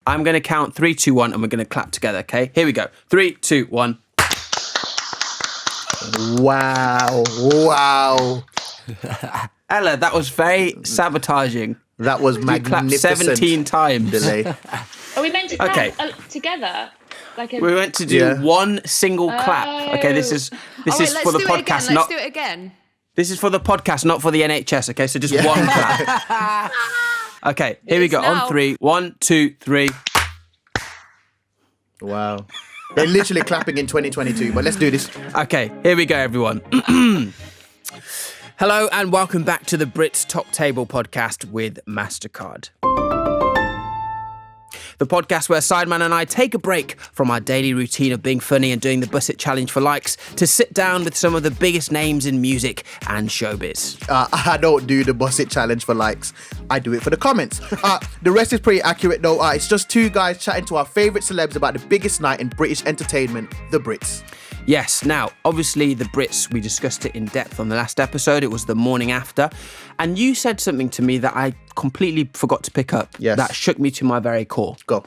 I'm going to count 3, 2, 1, and we're going to clap together, okay? Here we go. 3, 2, 1. Wow. Ella, that was very sabotaging. That was You magnificent. clapped 17 times. Delay. Are we meant to clap together? Like We went to do one single clap. Okay, this is for the podcast. Let's do it again. This is for the podcast, not for the NHS. Okay, so just one clap. Okay, here we go. Now. On 3. 1, 2, 3. Wow. They're literally clapping in 2022, but let's do this. Okay, here we go, everyone. Hello and welcome back to the Brits Top Table podcast with Mastercard. The podcast where Sideman and I take a break from our daily routine of being funny and doing the Bus It Challenge for likes to sit down with some of the biggest names in music and showbiz. I don't do the Bus It Challenge for likes. I do it for the comments. The rest is pretty accurate though. It's just two guys chatting to our favourite celebs about the biggest night in British entertainment, the Brits. Yes, now, obviously the Brits, we discussed it in depth on the last episode. It was the morning after. And you said something to me that I completely forgot to pick up. Yes. That shook me to my very core. Go.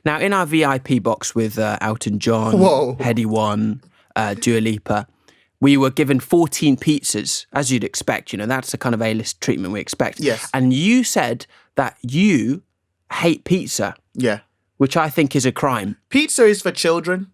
Now, in our VIP box with Elton John, Heady One, Dua Lipa, we were given 14 pizzas, as you'd expect. You know, that's the kind of A-list treatment we expect. Yes. And you said that you hate pizza. Yeah. Which I think is a crime. Pizza is for children.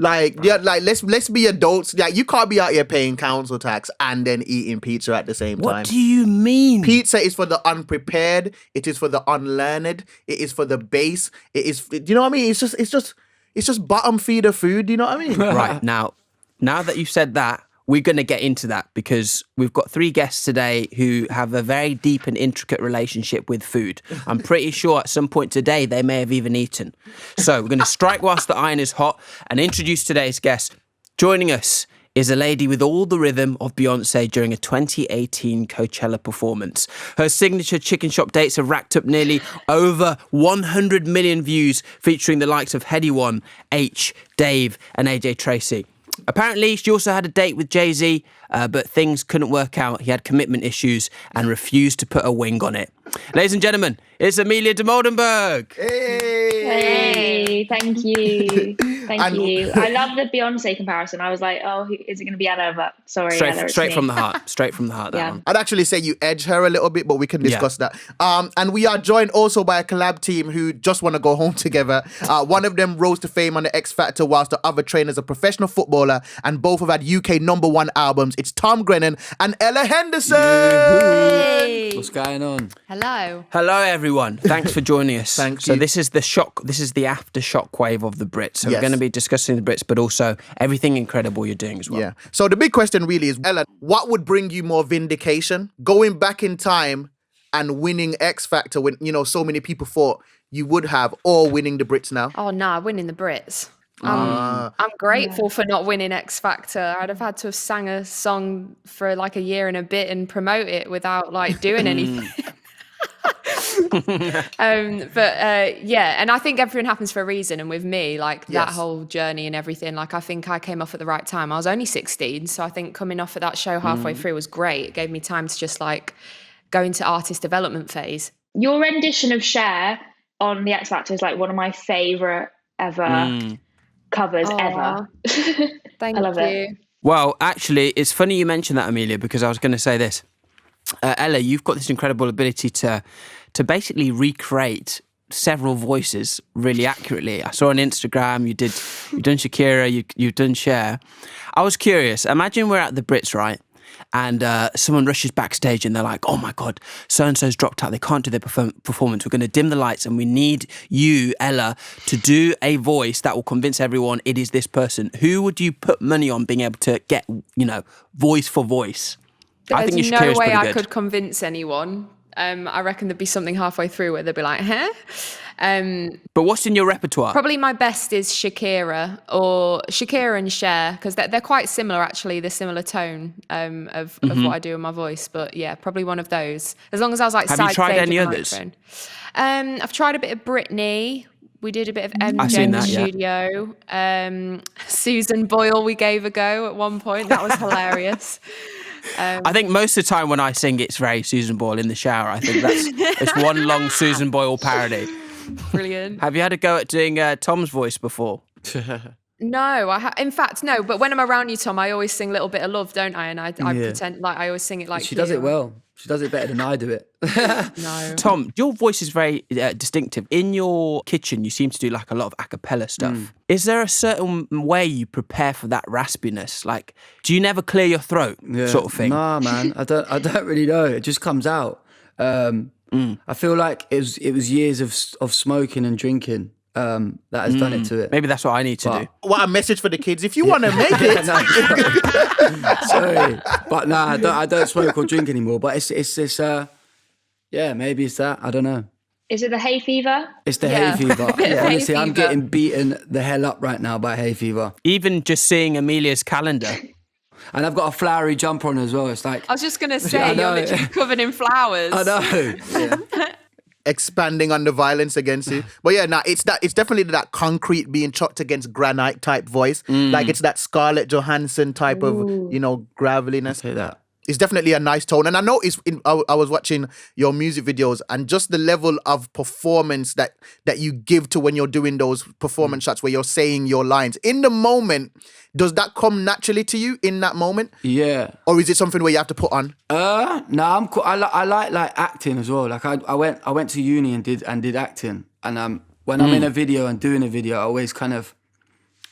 Let's be adults. Like, you can't be out here paying council tax and then eating pizza at the same time. What do you mean? Pizza is for the unprepared. It is for the unlearned. It is for the base. It is. Do you know what I mean? It's just bottom feeder food. Do you know what I mean? Right, now that you've said that, we're going to get into that because we've got 3 guests today who have a very deep and intricate relationship with food. I'm pretty sure at some point today they may have even eaten. So we're going to strike whilst the iron is hot and introduce today's guest. Joining us is a lady with all the rhythm of Beyonce during a 2018 Coachella performance. Her signature chicken shop dates have racked up nearly over 100 million views, featuring the likes of Heady One, H, Dave and AJ Tracy. Apparently, she also had a date with Jay-Z, but things couldn't work out. He had commitment issues and refused to put a wing on it. Ladies and gentlemen, it's Amelia Dimoldenberg. Hey, thank you. Thank you. I love the Beyonce comparison. I was like, is it going to be Ella? But sorry, Ella, straight from the heart. Straight from the heart, that one. I'd actually say you edge her a little bit, but we can discuss that. And we are joined also by a collab team who just want to go home together. One of them rose to fame on the X Factor, whilst the other trained as a professional footballer, and both have had UK #1 albums. It's Tom Grennan and Ella Henderson. Hey. What's going on? Hello. Hello, everyone. Thanks for joining us. Thank So you. this is the aftershock wave of the Brits. So Yes. we're going to be discussing the Brits, but also everything incredible you're doing as well. Yeah. So the big question really is, Ella, what would bring you more vindication? Going back in time and winning X Factor when, so many people thought you would have, or winning the Brits now? Oh, no, winning the Brits. I'm grateful for not winning X Factor. I'd have had to have sang a song for like a year and a bit and promote it without like doing anything. And I think everything happens for a reason, and with me, like that whole journey and everything, like I think I came off at the right time. I was only 16, so I think coming off of that show halfway through was great. It gave me time to just like go into artist development phase. Your rendition of Cher on the X Factor is like one of my favourite ever covers ever. Thank I love you. it. Well, actually, it's funny you mentioned that, Amelia, because I was going to say this. Ella, you've got this incredible ability to basically recreate several voices really accurately. I saw on Instagram you've done Shakira, you've done Cher. I was curious. Imagine we're at the Brits, right? And someone rushes backstage and they're like, oh my God, so-and-so's dropped out. They can't do their performance. We're going to dim the lights and we need you, Ella, to do a voice that will convince everyone it is this person. Who would you put money on being able to get, voice for voice? I think There's your no Shakira's way pretty I good. could convince anyone. I reckon there'd be something halfway through where they'd be like, huh? But what's in your repertoire? Probably my best is Shakira and Cher, because they're quite similar, actually. They're similar tone of what I do in my voice. But yeah, probably one of those. As long as I was like Have side you tried stage any of the others? microphone. I've tried a bit of Britney. We did a bit of I've MJ seen in the that, yeah. studio. Susan Boyle we gave a go at one point. That was hilarious. I think most of the time when I sing, it's very Susan Boyle in the shower. I think it's one long Susan Boyle parody. Brilliant. Have you had a go at doing Tom's voice before? No, in fact, no. But when I'm around you, Tom, I always sing a little bit of love, don't I? And I pretend like I always sing it like she does it well. She does it better than I do it. No. Tom, your voice is very distinctive. In your kitchen, you seem to do like a lot of a cappella stuff. Is there a certain way you prepare for that raspiness? Like, do you never clear your throat, sort of thing? Nah, man. I don't really know. It just comes out. I feel like it was years of smoking and drinking that has done it to it. Maybe that's what I need to do. What a message for the kids. If you want to make it. Sorry. But nah, I don't smoke or drink anymore. But it's this, maybe it's that. I don't know. Is it the hay fever? It's the hay fever. Hay Honestly, I'm fever. getting beaten the hell up right now by hay fever. Even just seeing Amelia's calendar. And I've got a flowery jumper on as well. It's like... I was just going to I say, know. you're literally covered in flowers. I know. Yeah. Expanding on the violence against you. But yeah, it's definitely that concrete being chucked against granite type voice. Like it's that Scarlett Johansson type of, graveliness. Say that. It's definitely a nice tone. And I noticed I was watching your music videos and just the level of performance that you give to when you're doing those performance shots where you're saying your lines. In the moment, does that come naturally to you in that moment? Yeah. Or is it something where you have to put on? No, I'm cool. I like acting as well. Like I went to uni and did acting. And when I'm in a video and doing a video, I always kind of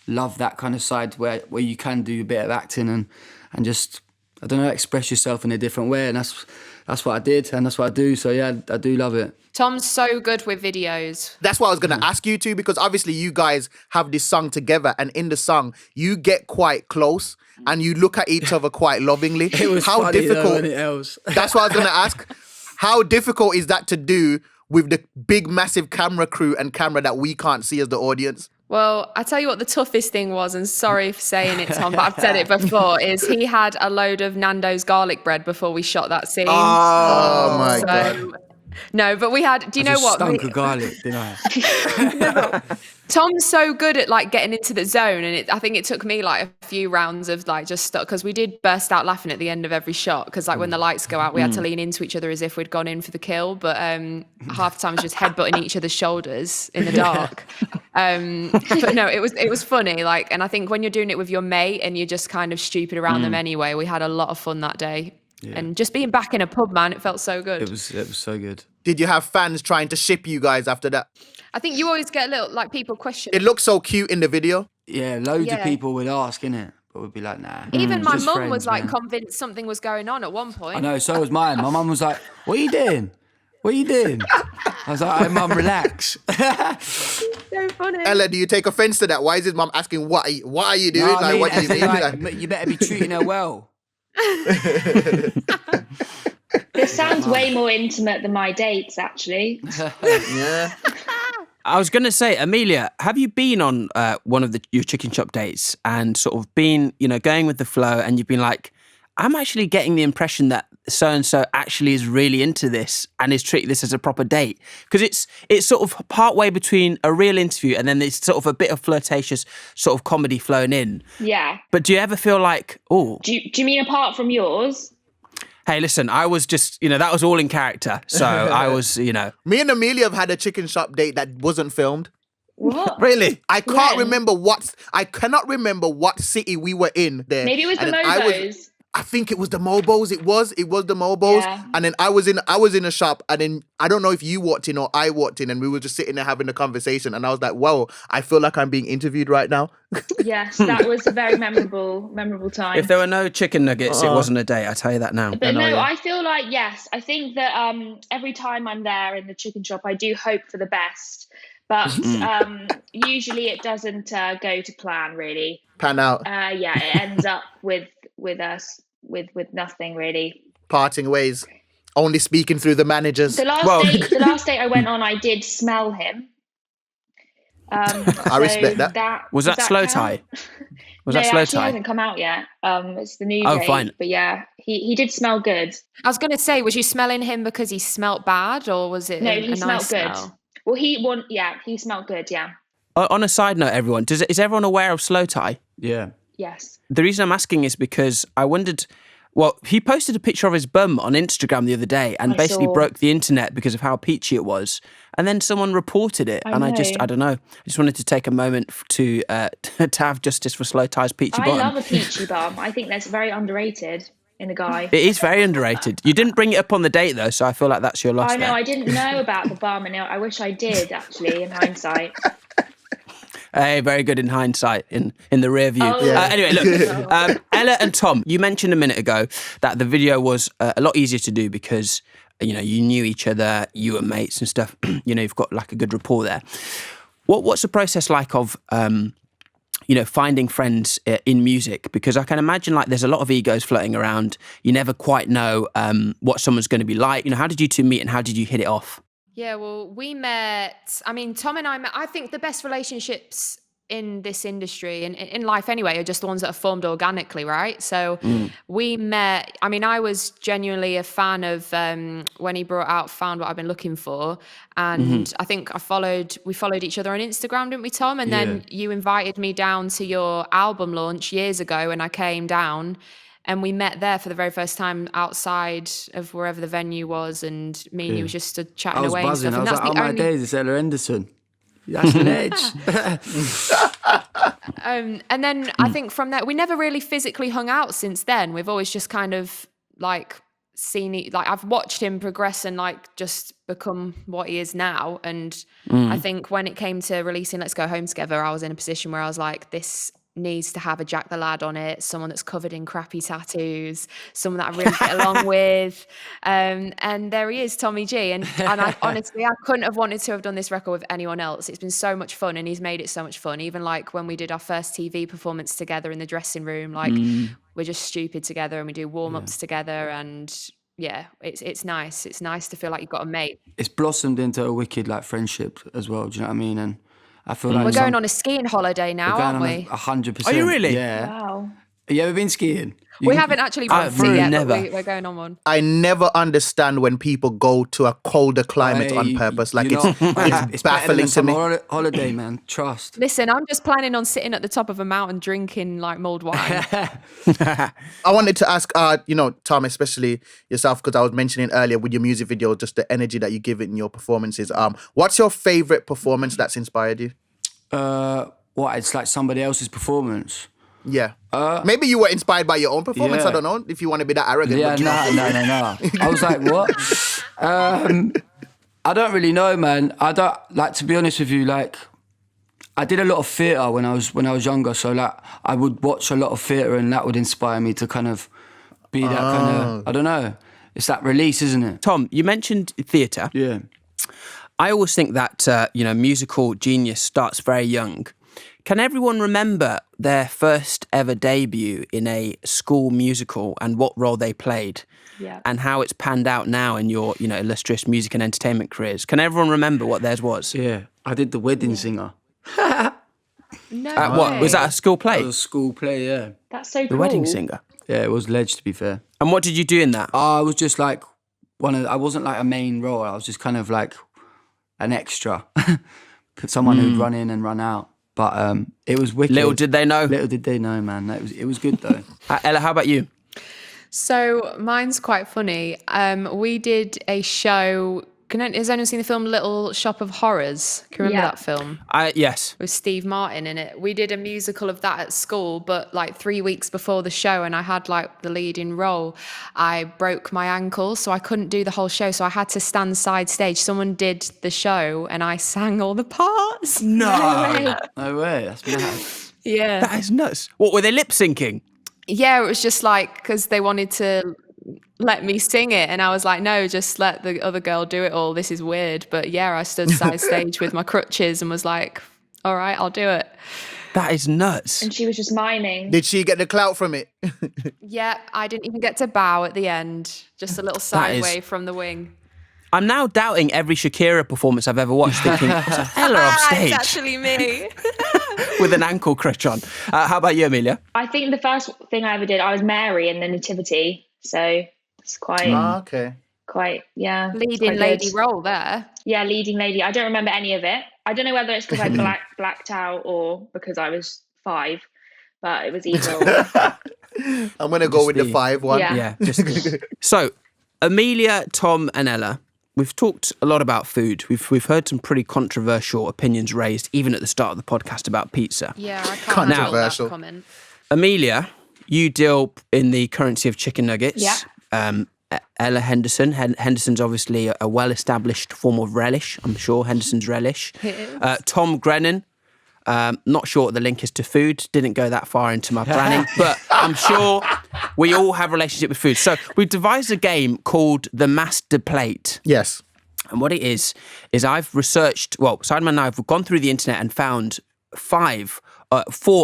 love that kind of side where you can do a bit of acting and just, I don't know, express yourself in a different way. And that's what I did and that's what I do. So yeah, I do love it. Tom's so good with videos. That's what I was going to ask you to, because obviously you guys have this song together, and in the song you get quite close and you look at each other quite lovingly. It was how funny difficult. though, wasn't it, Els? That's what I was going to ask. How difficult is that to do with the big, massive camera crew and camera that we can't see as the audience? Well, I tell you what the toughest thing was, and sorry for saying it, Tom, but I've said it before, is he had a load of Nando's garlic bread before we shot that scene. Oh my God. No, but we had, do you know what? Stunk of garlic, didn't I? Tom's so good at like getting into the zone, and I think it took me like a few rounds of like just stuck, because we did burst out laughing at the end of every shot, because like when the lights go out we had to lean into each other as if we'd gone in for the kill, but half the time it was just headbutting each other's shoulders in the dark. But no, it was funny, like, and I think when you're doing it with your mate and you're just kind of stupid around them anyway, we had a lot of fun that day. Yeah. And just being back in a pub, man, it felt so good. It was so good. Did you have fans trying to ship you guys after that? I think you always get a little, like, people question. It looks so cute in the video. Yeah, loads of people would ask, innit? But we'd be like, nah. Even my just mum friends, was like man. convinced something was going on at one point. I know, so was mine. My mum was like, what are you doing? What are you doing? I was like, hey, mum, relax. So funny. Ella, do you take offense to that? Why is his mum asking, what are you doing? No, I mean, what do you mean? like, you better be treating her well. This sounds way more intimate than my dates, actually. Yeah. I was going to say, Amelia, have you been on one of your chicken shop dates and sort of been, going with the flow, and you've been like, I'm actually getting the impression that so-and-so actually is really into this and is treating this as a proper date? Because it's sort of partway between a real interview and then there's sort of a bit of flirtatious sort of comedy flown in. Yeah. But do you ever feel like, oh... Do you mean apart from yours? Hey, listen, I was just, that was all in character. So I was, Me and Amelia have had a chicken shop date that wasn't filmed. What? Really? I cannot remember what city we were in there. Maybe it was the And then Mobos. I think it was the Mobos. It was the Mobos. Yeah. And then I was in a shop, and then I don't know if you walked in or I walked in, and we were just sitting there having a conversation, and I was like, whoa, I feel like I'm being interviewed right now. Yes, that was a very memorable time. if there were no chicken nuggets, it wasn't a date. I tell you that now. But no, I feel like, yes, I think that every time I'm there in the chicken shop, I do hope for the best. But usually it doesn't go to plan, really. Pan out. Yeah, it ends up with us with nothing, really. Parting ways. Only speaking through the managers. The last date I went on, I did smell him. I respect that. Was that slow count? tie? Was No, that slow actually tie? hasn't come out yet. It's the new Oh, date. fine. But yeah, he did smell good. I was going to say, was you smelling him because he smelt bad, or was it No, a he nice smelled good. smell? Well, he smelled good, yeah. On a side note, everyone, is everyone aware of slow tie? Yeah. Yes. The reason I'm asking is because I wondered, Well, he posted a picture of his bum on Instagram the other day and basically saw. broke the internet because of how peachy it was. And then someone reported it. I don't know. I just wanted to take a moment to have justice for Slow Tie's peachy bum. I love a peachy bum. I think that's very underrated in a guy. It is very underrated. You didn't bring it up on the date though, so I feel like that's your loss. I know, there. I didn't know about the bum, and I wish I did, actually, in hindsight. Hey, very good in hindsight, in the rear view. Oh. Yeah. Anyway, look, Ella and Tom, you mentioned a minute ago that the video was a lot easier to do because, you know, you knew each other, you were mates and stuff. You know, you've got like a good rapport there. What's the process like of, you know, finding friends in music? Because I can imagine like there's a lot of egos floating around. You never quite know what someone's going to be like. You know, how did you two meet and how did you hit it off? Yeah, well, we met, I mean, Tom and I met, I think the best relationships in this industry and in life anyway are just the ones that are formed organically, right? So we met, I mean, I was genuinely a fan of when he brought out Found What I've Been Looking For. And I think we followed each other on Instagram, didn't we, Tom? And then you invited me down to your album launch years ago and I came down. And we met there for the very first time outside of wherever the venue was, and me and you was just stood chatting away. I was buzzing. And I was like, my days, it's Ella Henderson. That's an edge. And then I think from that, we never really physically hung out since then. We've always just kind of like seen it. Like I've watched him progress and like just become what he is now. And I think when it came to releasing Let's Go Home Together, I was in a position where I was like, this needs to have a Jack the Lad on it, someone that's covered in crappy tattoos, someone that I really get along with. And there he is, Tommy G. And I honestly, I couldn't have wanted to have done this record with anyone else. It's been so much fun and he's made it so much fun. Even like when we did our first TV performance together in the dressing room, like we're just stupid together and we do warm-ups together and yeah, it's nice. It's nice to feel like you've got a mate. It's blossomed into a wicked like friendship as well, do you know what I mean? And I feel like we're going on a skiing holiday now, aren't we? 100%. Are you really? Yeah. Wow. Have you ever been skiing? We haven't actually been through yet, never. but we're going on one. I never understand when people go to a colder climate on purpose. Like it's baffling to me. Holiday, man. Trust. Listen, I'm just planning on sitting at the top of a mountain drinking like mulled wine. I wanted to ask, Tom, especially yourself, because I was mentioning earlier with your music video, just the energy that you give it in your performances. What's your favorite performance that's inspired you? It's like somebody else's performance. Yeah. Maybe you were inspired by your own performance. Yeah. I don't know if you want to be that arrogant. Yeah, no. I was like, what? I don't really know, man. I don't like, to be honest with you, like I did a lot of theatre when I was younger, so like I would watch a lot of theatre and that would inspire me to kind of be that kind of, I don't know. It's that release, isn't it? Tom, you mentioned theatre. Yeah. I always think that, musical genius starts very young. Can everyone remember their first ever debut in a school musical and what role they played? Yeah. And how it's panned out now in your, illustrious music and entertainment careers? Can everyone remember what theirs was? Yeah. I did The Wedding Singer. No What? way. Was that a school play? It was a school play, yeah. That's so cool. The Wedding Singer? Yeah, it was ledge, to be fair. And what did you do in that? I was just like I wasn't like a main role. I was just kind of like an extra. Someone who'd run in and run out. But it was wicked. Little did they know. Little did they know, man. It was good though. Ella, how about you? So mine's quite funny. We did a show. Has anyone seen the film Little Shop of Horrors? Can you remember that film? Yes. With Steve Martin in it. We did a musical of that at school, but like 3 weeks before the show, and I had like the leading role. I broke my ankle, so I couldn't do the whole show, so I had to stand side stage. Someone did the show, and I sang all the parts. No. No way. That's mad. Yeah. That is nuts. What, were they lip syncing? Yeah, it was just like, because they wanted to let me sing it, and I was like, no, just let the other girl do it all. This is weird. But yeah, I stood side stage with my crutches and was like, all right, I'll do it. That is nuts. And she was just miming. Did she get the clout from it? Yeah, I didn't even get to bow at the end. Just a little sideway from the wing. I'm now doubting every Shakira performance I've ever watched, thinking, is Ella off stage? It's actually me. With an ankle crutch on. How about you, Amelia? I think the first thing I ever did, I was Mary in the Nativity. So it's quite, yeah. Leading lady role there. Yeah, leading lady. I don't remember any of it. I don't know whether it's because I blacked out or because I was 5, but it was either or. I'm going to go with the 5-1. Yeah. So, Amelia, Tom, and Ella, we've talked a lot about food. We've heard some pretty controversial opinions raised, even at the start of the podcast, about pizza. Yeah, I can't handle that comment. Amelia, you deal in the currency of chicken nuggets. Yeah. Ella Henderson. Henderson's obviously a well-established form of relish. I'm sure Henderson's relish. Tom Grennan. Not sure what the link is to food. Didn't go that far into my planning, but I'm sure we all have a relationship with food. So we've devised a game called the Master Plate. Yes. And what it is I've researched, Sideman and I have gone through the internet and found 4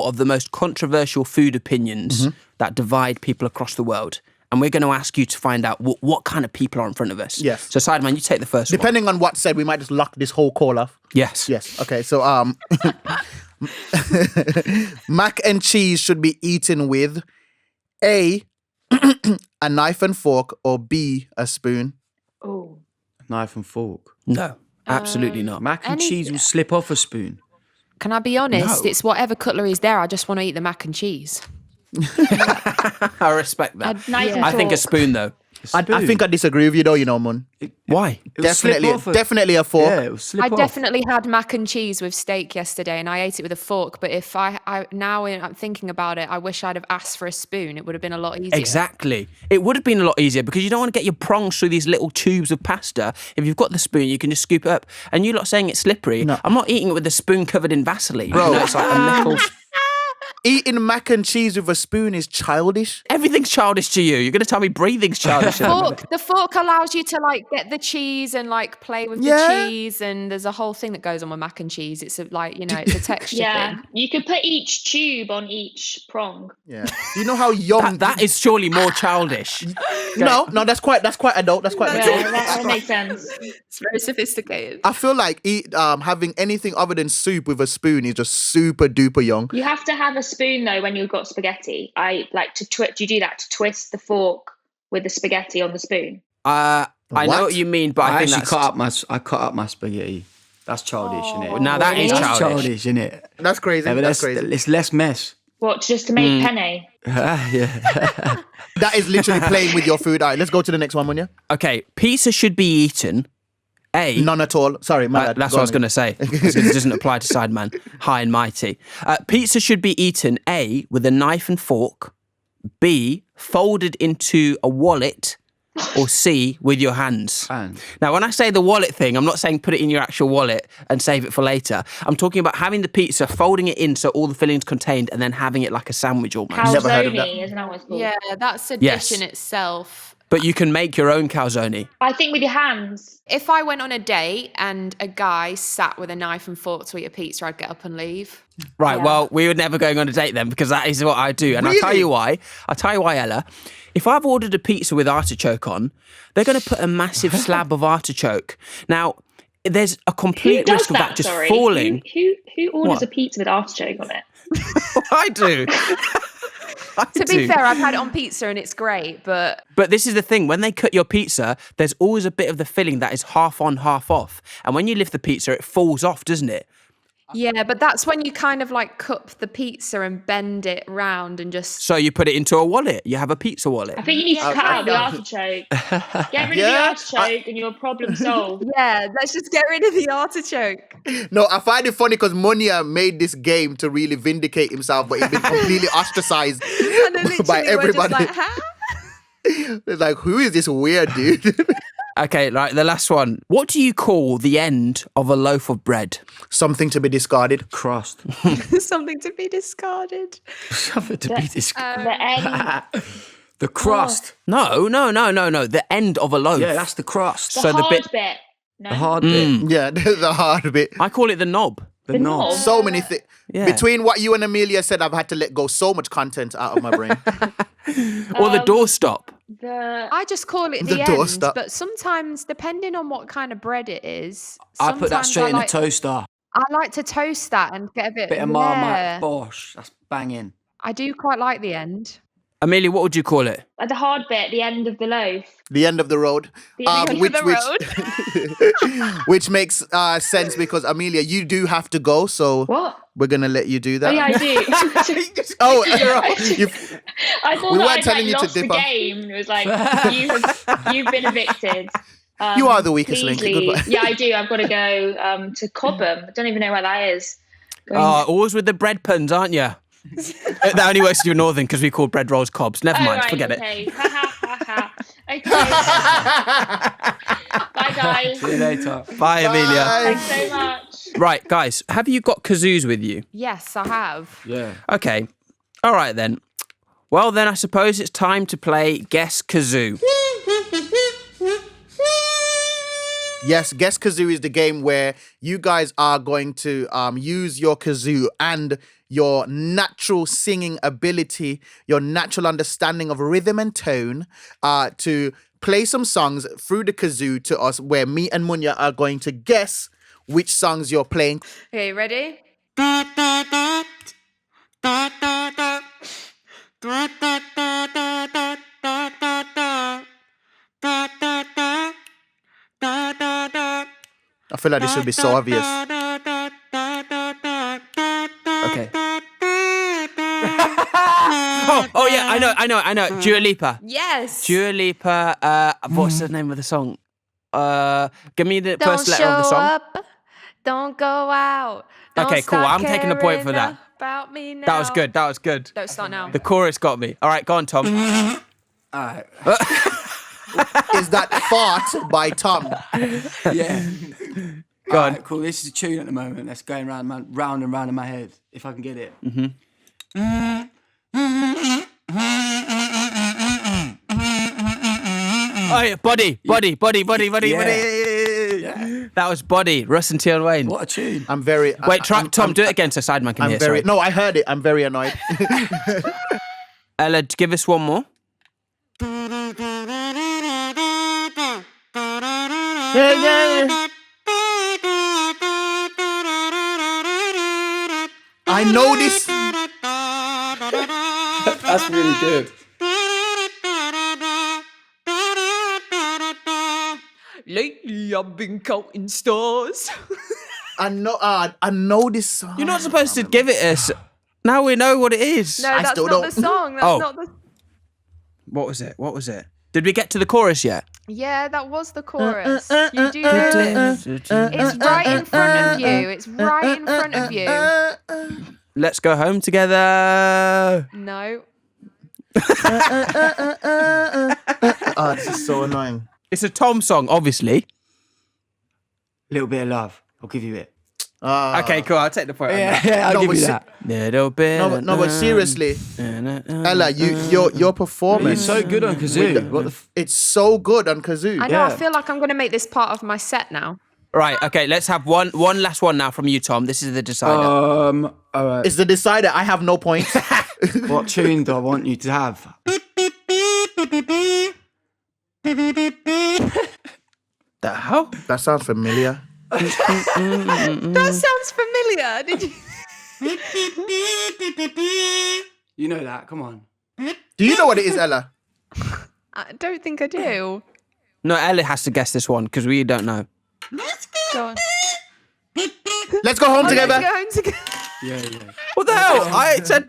of the most controversial food opinions that divide people across the world. And we're going to ask you to find out what kind of people are in front of us. Yes. So, Sideman, you take the first Depending on what's said, we might just lock this whole call off. Yes. Yes. Okay. So, mac and cheese should be eaten with A, a knife and fork, or B, a spoon. Oh. Knife and fork. No, absolutely not. Mac and cheese will slip off a spoon. Can I be honest? No. It's whatever cutlery is there. I just want to eat the mac and cheese. I respect that. I think a spoon, though. I think I disagree with you, though, Mun. Why? Definitely a fork. Yeah, it will slip off. I definitely had mac and cheese with steak yesterday, and I ate it with a fork. But if I'm thinking about it, I wish I'd have asked for a spoon. It would have been a lot easier. Exactly. It would have been a lot easier because you don't want to get your prongs through these little tubes of pasta. If you've got the spoon, you can just scoop it up. And you lot saying it's slippery. No. I'm not eating it with a spoon covered in Vaseline. Bro. It's like a little... Eating mac and cheese with a spoon is childish. Everything's childish to you. You're going to tell me breathing's childish. The fork allows you to get the cheese and play with the cheese, and there's a whole thing that goes on with mac and cheese. It's it's a texture thing. You could put each tube on each prong. Yeah. Do you know how young that is surely more childish. No, that's quite adult. That's quite adult. Yeah, that makes sense. It's very sophisticated. I feel like having anything other than soup with a spoon is just super duper young. You have to have a spoon though when you've got spaghetti. I like to do you do that to twist the fork with the spaghetti on the spoon? I know what you mean, but I think that's... I cut up my spaghetti. That's childish, isn't it? Now that is That's childish. childish, isn't it? That's crazy. Yeah, but that's crazy. It's less mess. What, just to make penne? Yeah. That is literally playing with your food. All right, let's go to the next one, Munya. Okay, pizza should be eaten... None at all. Sorry, my bad. That's what I was going to say. Because it doesn't apply to Sideman. High and mighty. Pizza should be eaten A, with a knife and fork, B, folded into a wallet, or C, with your hands. Now, when I say the wallet thing, I'm not saying put it in your actual wallet and save it for later. I'm talking about having the pizza, folding it in so all the filling's contained, and then having it like a sandwich almost. Never heard of that. Calzone, isn't that what it's called? Yeah, that's a dish in itself. But you can make your own calzone. I think with your hands. If I went on a date and a guy sat with a knife and fork to eat a pizza, I'd get up and leave. Right, well, we were never going on a date then because that is what I do. And Really? I'll tell you why, Ella. If I've ordered a pizza with artichoke on, they're going to put a massive slab of artichoke. Now, there's a complete risk of that just falling. Who orders a pizza with artichoke on it? I do. To be fair, I've had it on pizza and it's great, but this is the thing. When they cut your pizza, there's always a bit of the filling that is half on, half off. And when you lift the pizza, it falls off, doesn't it? yeah, but that's when you kind of cup the pizza and bend it round and just... So you put it into a wallet. You have a pizza wallet. I think you need to cut out the artichoke. Get rid of the artichoke and your problem solved. Yeah, let's just get rid of the artichoke. No, I find it funny because Munya made this game to really vindicate himself, but he's been completely ostracized by everybody. We're just huh? It's like, who is this weird dude? Okay, right, the last one. What do you call the end of a loaf of bread? Something to be discarded. Crust. Something to be discarded. Something to be discarded. The end. The crust. No. The end of a loaf. Yeah, that's the crust. The hard bit. No. The hard bit. Yeah, the hard bit. I call it the knob. The knob. So many things. Yeah. Between what you and Amelia said, I've had to let go so much content out of my brain. Or the doorstop. I just call it The the doorstep. end, but sometimes, depending on what kind of bread it is, I put that sometimes straight in the toaster. I like to toast that and get a bit Bit of Marmite. Bosh. That's banging. I do quite like the end. Amelia, what would you call it? At the hard bit, the end of the loaf. The end of the road. The end of which, the road. which makes sense because Amelia, you do have to go, so What? we're gonna let you do that. Oh yeah, I do. Oh, I thought We that weren't I'd telling you to lost the dip up. game. It was like you've been evicted. You are the weakest link. please leave. Goodbye. Yeah, I do. I've got to go to Cobham. I don't even know where that is. Always with the bread puns, aren't you? That only works if you're northern because we call bread rolls cobs. Never mind, right, forget okay. it. Ha ha ha ha. Okay. Bye guys. See you later. Bye, Amelia. Thanks so much. Right, guys, have you got kazoos with you? Yes, I have. Yeah. Okay. All right, then. Well, then I suppose it's time to play Guess Kazoo. Yes, Guess Kazoo is the game where you guys are going to use your kazoo and your natural singing ability, your natural understanding of rhythm and tone to play some songs through the kazoo to us, where me and Munya are going to guess which songs you're playing. Okay, ready? I feel like this should be so obvious. Okay. oh yeah, I know. Dua Lipa. Yes. Dua Lipa, what's the name of the song? Give me the first letter of the song. Up, don't go out. Okay, cool. I'm taking the point for that. About me now. That was good. Don't start now. The chorus got me. All right, go on, Tom. All right. Is that Fart by Tom? Yeah. Go on. Right, cool. This is a tune at the moment that's going round and round in my head. If I can get it. Oh yeah, body. Yeah. That was Body. Russ and Tion Wayne. What a tune. I'm very... Wait, try, Tom, do it again so Sideman can I'm hear. very... Sorry. No, I heard it. I'm very annoyed. Ella, give us one more. I know this. That's really good. Lately, I've been counting stars. I know this song. You're not supposed to give it us. Now we know what it is. No, I that's still not don't. the song. That's Oh. not the. What was it? Did we get to the chorus yet? Yeah, that was the chorus. You do know this. It's right in front of you. It's right in front of you. Let's go home together. No. Oh, this is so annoying. It's a Tom song, obviously. Little bit of love. I'll give you it. Okay, cool. I'll take the point. on that. Yeah, I'll No, give but you se- that. Little bit. No, but seriously, Ella, your You're performance, so good on kazoo. What the it's so good on kazoo. I know. I Yeah. feel like I'm going to make this part of my set now. Right. Okay. Let's have one last one now from you, Tom. This is the decider. All right. It's the decider. I have no points. What tune do I want you to have? The hell? That sounds familiar. That sounds familiar. Did you? You know that. Come on. Do you know what it is, Ella? I don't think I do. No, Ella has to guess this one because we don't know. Go on. Let's go home together. Let's go home together. Yeah. What the hell? I said.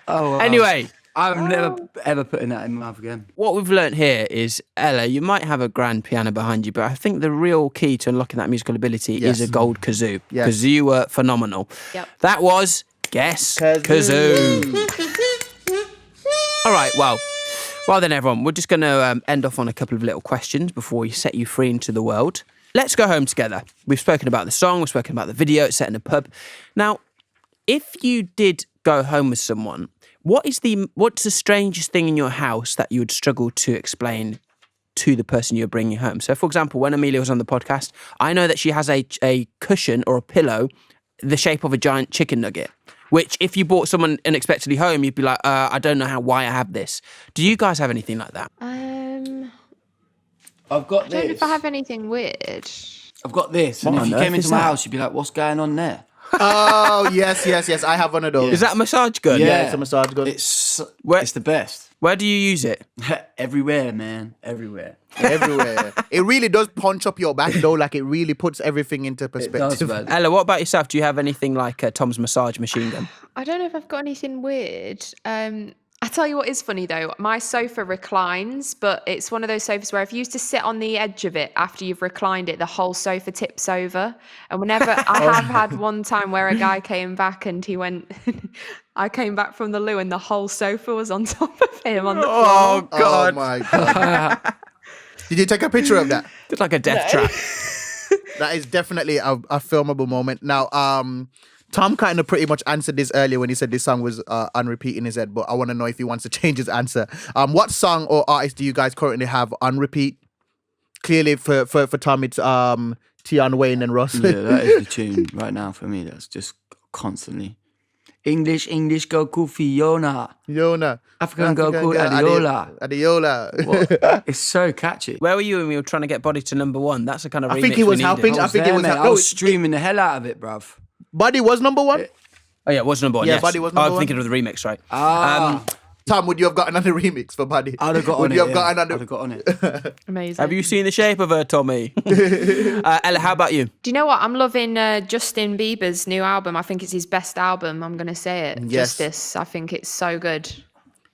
Oh, well, Anyway, I'm never ever putting that in my mouth again. what we've learnt here is, Ella, you might have a grand piano behind you, but I think the real key to unlocking that musical ability Yes. is a gold kazoo. Yes. Because you were phenomenal. Yep. That was Guess Kazoo. All right, well then, everyone, we're just going to end off on a couple of little questions before we set you free into the world. Let's go home together. We've spoken about the song, we've spoken about the video, it's set in a pub. Now, if you did go home with someone, what's the strangest thing in your house that you would struggle to explain to the person you're bringing home? So, for example, when Amelia was on the podcast, I know that she has a cushion or a pillow the shape of a giant chicken nugget, which if you brought someone unexpectedly home, you'd be like, I don't know why I have this. Do you guys have anything like that? I've got I don't know if I have anything weird. I've got this. And What if you on came earth into is my that? house, you'd be like, what's going on there? Oh, yes. I have one of those. Is that a massage gun? Yeah, it's a massage gun. It's the best. Where do you use it? Everywhere, man. Everywhere. It really does punch up your back, though. Like, it really puts everything into perspective. It does, man. Ella, what about yourself? Do you have anything like Tom's massage machine gun? I don't know if I've got anything weird. I tell you what is funny though, my sofa reclines, but it's one of those sofas where if you used to sit on the edge of it after you've reclined it, the whole sofa tips over. And whenever I have had one time where a guy came back and he went, I came back from the loo and the whole sofa was on top of him on the floor. Oh, God. Oh, my God. Did you take a picture of that? It's like a death trap. That is definitely a filmable moment. Now, Tom kind of pretty much answered this earlier when he said this song was on repeat in his head, but I want to know if he wants to change his answer. What song or artist do you guys currently have on repeat? Clearly for Tom, it's Tion Wayne and Ross. Yeah, that is the tune right now for me. That's just constantly. English, go cool Fiona. African go cool Adiola. Adiola. It's so catchy. Where were you when we were trying to get Body to number one? That's the kind of remix I think he was we needed. helping. I think it was. I was streaming the hell out of it, bruv. Buddy was number one. Oh yeah, it was number one. Yeah, yes. Buddy was number I'm one. thinking of the remix, right? Tom, would you have got another remix for Buddy? I'd have got Would on you it. have got another? I'd have got on it. Amazing. Have you seen the shape of her, Tommy? Ella, how about you? Do you know what? I'm loving Justin Bieber's new album. I think it's his best album. I'm going to say it. Yes. Justice. I think it's so good.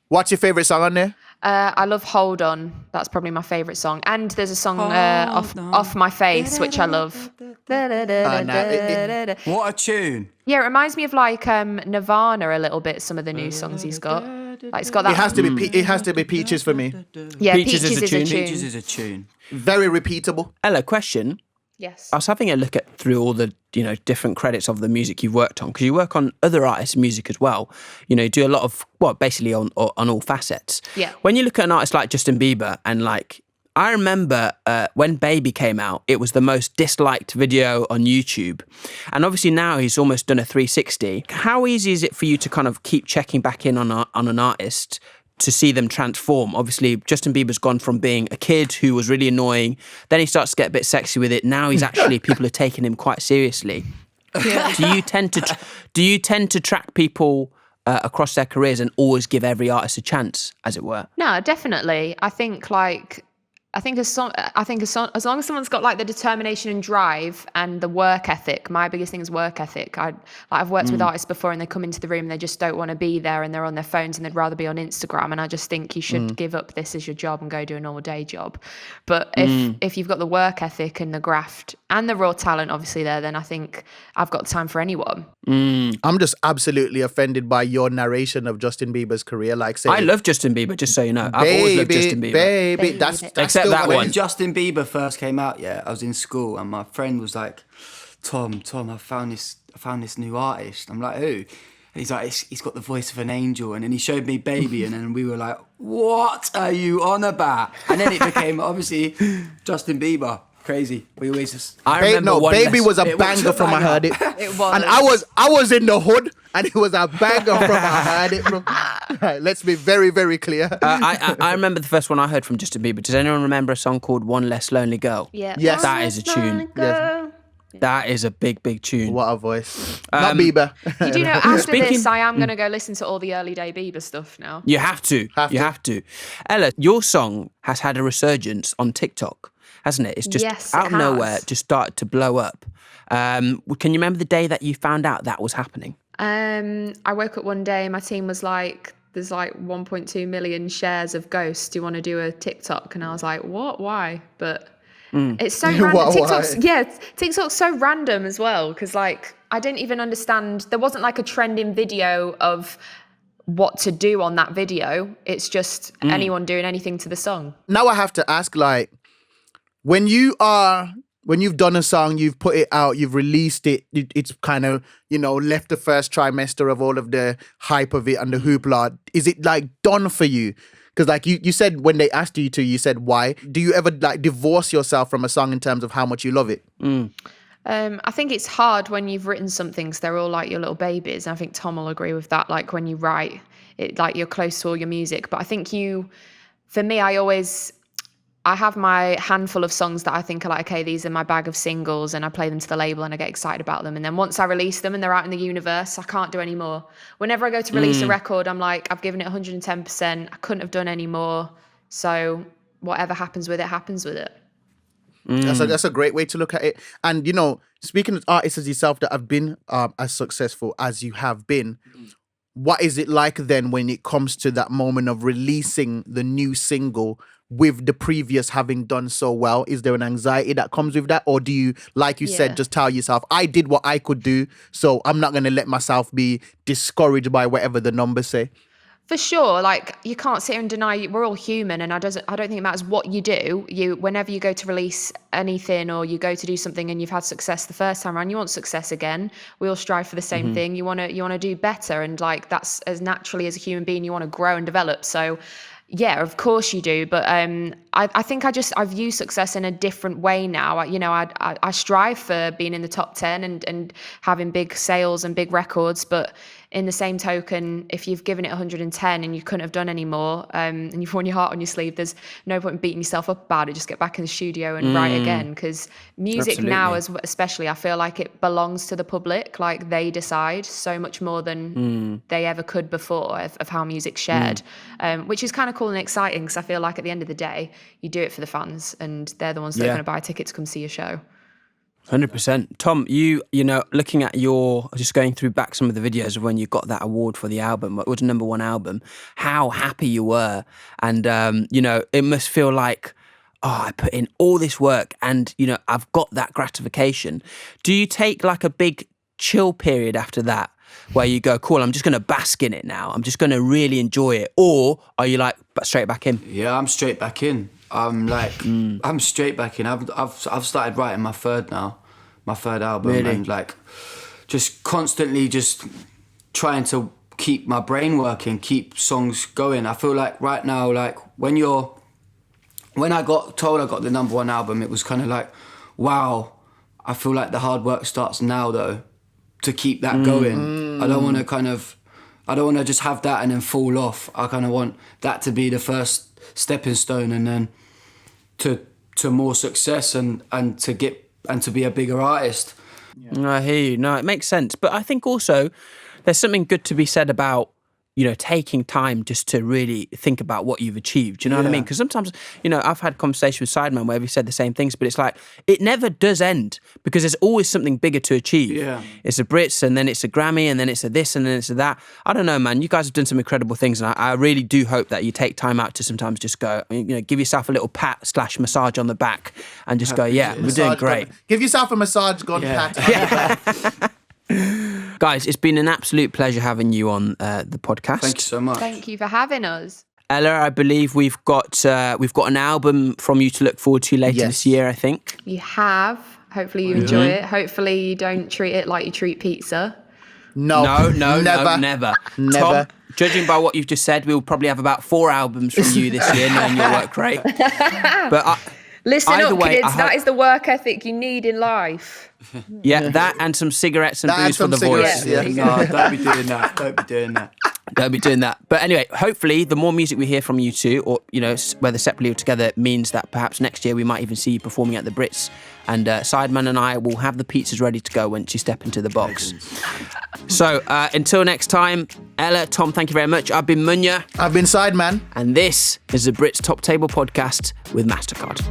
What's your favourite song on there? I love Hold On. That's probably my favourite song. And there's a song off My Face, which I love. What a tune. Yeah, it reminds me of like Nirvana a little bit, some of the new songs he's got. Like it's got that. It has to be Peaches for me. Yeah, Peaches Peaches is a is a tune. tune. Peaches is a tune. Very repeatable. Ella, question. Yes. I was having a look through all the different credits of the music you've worked on, because you work on other artists' music as well. You do a lot of basically on all facets. Yeah. When you look at an artist like Justin Bieber, and like I remember when Baby came out, it was the most disliked video on YouTube, and obviously now he's almost done a 360. How easy is it for you to kind of keep checking back in on an artist to see them transform? Obviously, Justin Bieber's gone from being a kid who was really annoying, then he starts to get a bit sexy with it. Now he's actually people are taking him quite seriously. Yeah. Do you tend to track people across their careers and always give every artist a chance, as it were? No, definitely. I think as long as someone's got like the determination and drive and the work ethic, my biggest thing is work ethic. I've worked with artists before and they come into the room and they just don't want to be there and they're on their phones and they'd rather be on Instagram, and I just think you should give up this as your job and go do a normal day job. But if you've got the work ethic and the graft and the raw talent obviously there, then I think I've got time for anyone. I'm just absolutely offended by your narration of Justin Bieber's career. Like, say, I love Justin Bieber, just so you know. I've always loved Justin Bieber. Baby. That's Except still that when one. When Justin Bieber first came out, I was in school and my friend was like, Tom, I found this new artist. I'm like, who? And he's like, he's got the voice of an angel. And then he showed me Baby, and then we were like, what are you on about? And then it became obviously Justin Bieber. Crazy. We always just. Baby was a banger from I heard it. It was. And I was in the hood, and it was a banger from I heard it. Right, let's be very, very clear. I remember the first one I heard from Justin Bieber. Does anyone remember a song called One Less Lonely Girl? Yeah. Yes. That is a tune. Yes. That is a big, big tune. What a voice. Not Bieber. You do know, after Speaking- this, I am going to go listen to all the early day Bieber stuff now. You have to. You have to. Ella, your song has had a resurgence on TikTok, hasn't it? It's just Yes, out it of nowhere, has. just started to blow up. Can you remember the day that you found out that was happening? I woke up one day and my team was like, there's like 1.2 million shares of Ghosts. Do you want to do a TikTok? And I was like, what? Why? But it's so random. Why? TikTok's so random as well, because like I didn't even understand. There wasn't like a trending video of what to do on that video. It's just anyone doing anything to the song. Now I have to ask, like, when you've done a song, you've put it out, you've released it, it's kind of, left the first trimester of all of the hype of it and the hoopla. Is it like done for you? Because like you said when they asked you to, you said why. Do you ever like divorce yourself from a song in terms of how much you love it? I think it's hard when you've written something because they're all like your little babies. And I think Tom will agree with that. Like when you write it, like you're close to all your music. But I think for me, I always I have my handful of songs that I think are like, okay, these are my bag of singles, and I play them to the label and I get excited about them. And then once I release them and they're out in the universe, I can't do any more. Whenever I go to release a record, I'm like, I've given it 110%. I couldn't have done any more. So whatever happens with it, happens with it. That's a great way to look at it. And, you know, speaking of artists as yourself that have been as successful as you have been, what is it like then when it comes to that moment of releasing the new single with the previous having done so well? Is there an anxiety that comes with that? Or do you, like you said, just tell yourself, I did what I could do, so I'm not going to let myself be discouraged by whatever the numbers say? For sure, like you can't sit here and deny we're all human, and I don't think it matters what you do. Whenever you go to release anything or you go to do something and you've had success the first time around, you want success again. We all strive for the same thing. You want to do better, and like that's as naturally as a human being you want to grow and develop. So yeah, of course you do. But I think I view success in a different way now. I strive for being in the top 10 and having big sales and big records. But in the same token, if you've given it 110 and you couldn't have done any more, and you've worn your heart on your sleeve, there's no point in beating yourself up about it. Just get back in the studio and write again. Because music now, especially, I feel like it belongs to the public. Like they decide so much more than they ever could before of how music's shared, which is kind of cool and exciting. Because I feel like at the end of the day, you do it for the fans, and they're the ones that are going to buy a ticket to come see your show. 100%. Tom, you know, looking at just going through back some of the videos of when you got that award for the album, it was number one album, how happy you were. And, you know, it must feel like, I put in all this work and, you know, I've got that gratification. Do you take like a big chill period after that where you go, cool, I'm just going to bask in it now. I'm just going to really enjoy it. Or are you like straight back in? Yeah, I'm straight back in. I'm straight back in. I've started writing my third album, really? And like just constantly just trying to keep my brain working, keep songs going. I feel like right now, like when I got told I got the number one album, it was kind of like, wow, I feel like the hard work starts now though, to keep that going. I don't want to just have that and then fall off. I kind of want that to be the first stepping stone, and then to more success and to be a bigger artist. Yeah. I hear you. No, it makes sense. But I think also there's something good to be said about, you know, taking time just to really think about what you've achieved. Do you know what I mean? Because sometimes, you know, I've had conversations with Sideman where we said the same things, but it's like, it never does end because there's always something bigger to achieve. Yeah. It's a Brits and then it's a Grammy and then it's a this and then it's a that. I don't know, man. You guys have done some incredible things, and I really do hope that you take time out to sometimes just go, you know, give yourself a little pat/massage on the back and just go, yeah, we're doing great. Give yourself a massage pat on the back. Guys, it's been an absolute pleasure having you on the podcast. Thank you so much. Thank you for having us. Ella, I believe we've got an album from you to look forward to later this year, I think. You have. Hopefully you enjoy it. Hopefully you don't treat it like you treat pizza. No, never. Tom, judging by what you've just said, we'll probably have about 4 albums from you this year, knowing your work rate. But listen up, kids. That is the work ethic you need in life. Yeah, that and some cigarettes and booze for the voice. Yeah. No, don't be doing that. Don't be doing that. But anyway, hopefully the more music we hear from you two, or, you know, whether separately or together, means that perhaps next year we might even see you performing at the Brits. And Sideman and I will have the pizzas ready to go once you step into the box. So until next time, Ella, Tom, thank you very much. I've been Munya. I've been Sideman. And this is the Brits Top Table Podcast with Mastercard.